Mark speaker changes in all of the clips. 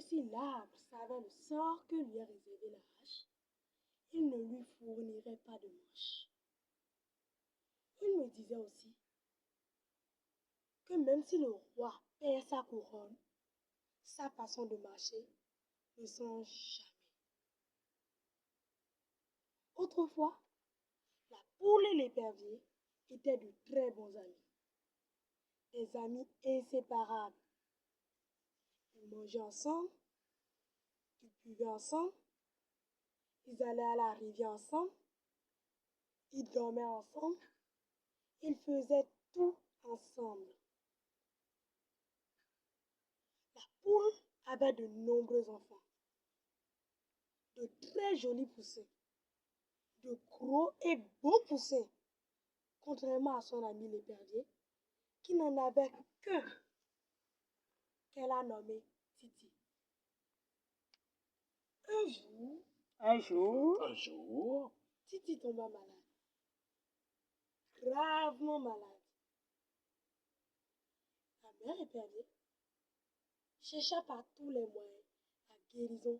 Speaker 1: que si l'arbre savait le sort que lui a réservé la hache, il ne lui fournirait pas de manche. Il me disait aussi que même si le roi perd sa couronne, sa façon de marcher ne change jamais. Autrefois, la poule et l'épervier étaient de très bons amis, des amis inséparables. Ils mangeaient ensemble, ils buvaient ensemble, ils allaient à la rivière ensemble, ils dormaient ensemble, ils faisaient tout ensemble. La poule avait de nombreux enfants, de très jolis poussins, de gros et beaux poussins, contrairement à son ami l'épervier, qui n'en avait qu'un, qu'elle a nommé Titi. Un jour, Titi tomba malade, gravement malade. La mère épervier chercha par tous les moyens la guérison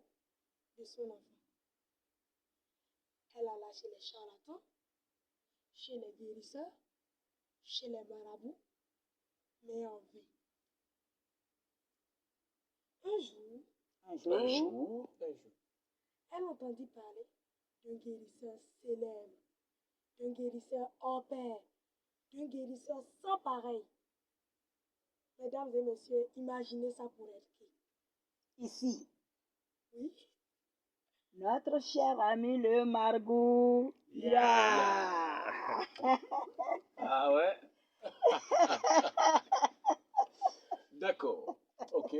Speaker 1: de son enfant. Elle alla chez les charlatans, chez les guérisseurs, chez les marabouts, mais en vain. Un jour, elle entendit parler d'un guérisseur célèbre, d'un guérisseur hors pair, d'un guérisseur sans pareil. Mesdames et messieurs, imaginez ça pour être qui?
Speaker 2: Ici,
Speaker 1: Oui?
Speaker 2: notre cher ami le Margot.
Speaker 3: Yeah. Ah ouais? D'accord. Ok.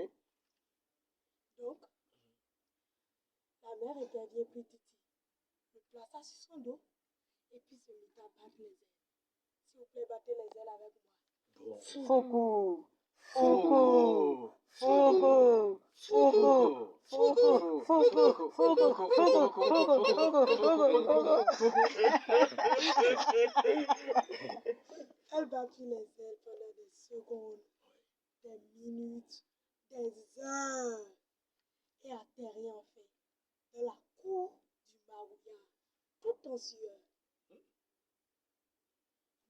Speaker 1: Donc, la mère épervier prit Titi, le plaça sur son dos et puis se mit à battre les ailes. S'il vous plaît, battez les ailes avec moi.
Speaker 3: Bon.
Speaker 2: Foucault.
Speaker 3: Foucault.
Speaker 2: Foucault.
Speaker 3: Foucault.
Speaker 2: Foucault.
Speaker 1: Elle battit les ailes pendant des secondes, des minutes, des heures et atterrit enfin dans la cour du marouillard, tout en sueur.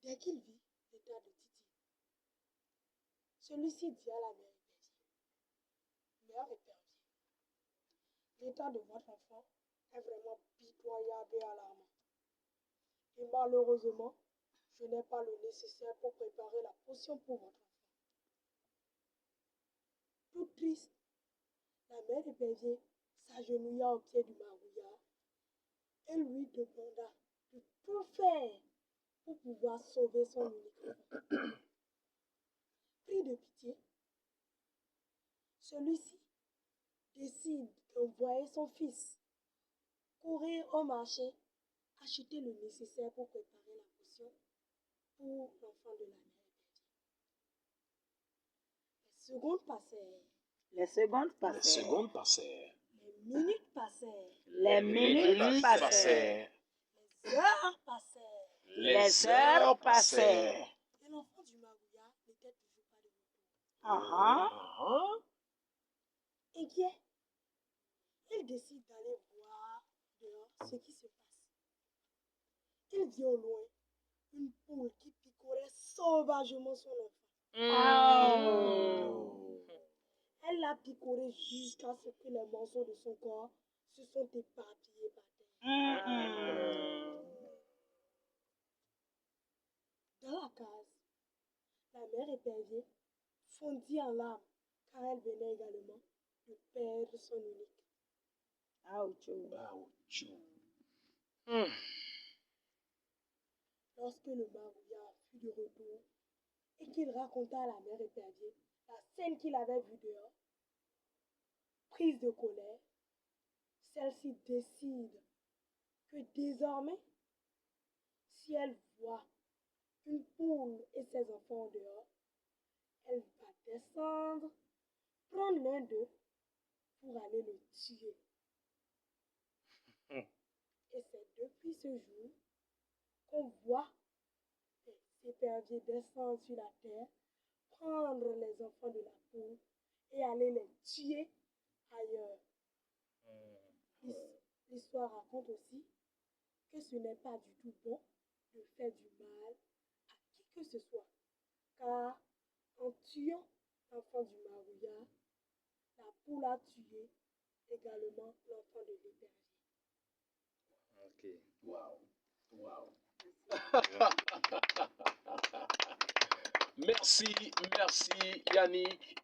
Speaker 1: Dès qu'il vit l'état de Titi, celui-ci dit à la mère épervier, mère épervier, l'état de votre enfant est vraiment pitoyable et alarmant. Et malheureusement, je n'ai pas le nécessaire pour préparer la potion pour votre enfant. Toute triste, la mère épervier s'agenouilla au pied du marouillard et lui demanda de tout faire pour pouvoir sauver son unique enfant. Pris de pitié, celui-ci décide d'envoyer son fils courir au marché, acheter le nécessaire pour préparer la potion pour l'enfant de la mère épervier. Les secondes passèrent.
Speaker 2: Les secondes
Speaker 3: Les secondes passèrent.
Speaker 1: Les minutes passèrent.
Speaker 2: Les minutes passèrent.
Speaker 1: Les heures passèrent.
Speaker 2: Les heures passèrent.
Speaker 1: Et l'enfant du marouillard n'était toujours pas de retour. Inquiet, il décide d'aller voir dehors ce qui se passe. Il vit au loin une poule qui picorait sauvagement son enfant. Elle l'a picoré jusqu'à ce que les morceaux de son corps se sont éparpillés par terre. Dans la case, la mère épervier fondit en larmes car elle venait également de perdre son unique. Lorsque le marouillard fut de retour et qu'il raconta à la mère épervier la scène qu'il avait vue dehors, prise de colère, celle-ci décide que désormais, si elle voit une poule et ses enfants dehors, elle va descendre, prendre l'un d'eux pour aller le tuer. Et c'est depuis ce jour qu'on voit les éperviers descendre sur la terre, prendre les enfants de la poule et aller les tuer ailleurs. L'histoire raconte aussi que ce n'est pas du tout bon de faire du mal à qui que ce soit, car en tuant l'enfant du Marouilla, la poule a tué également l'enfant de l'épervier.
Speaker 4: Ok.
Speaker 3: Wow. Wow. Merci Yannick.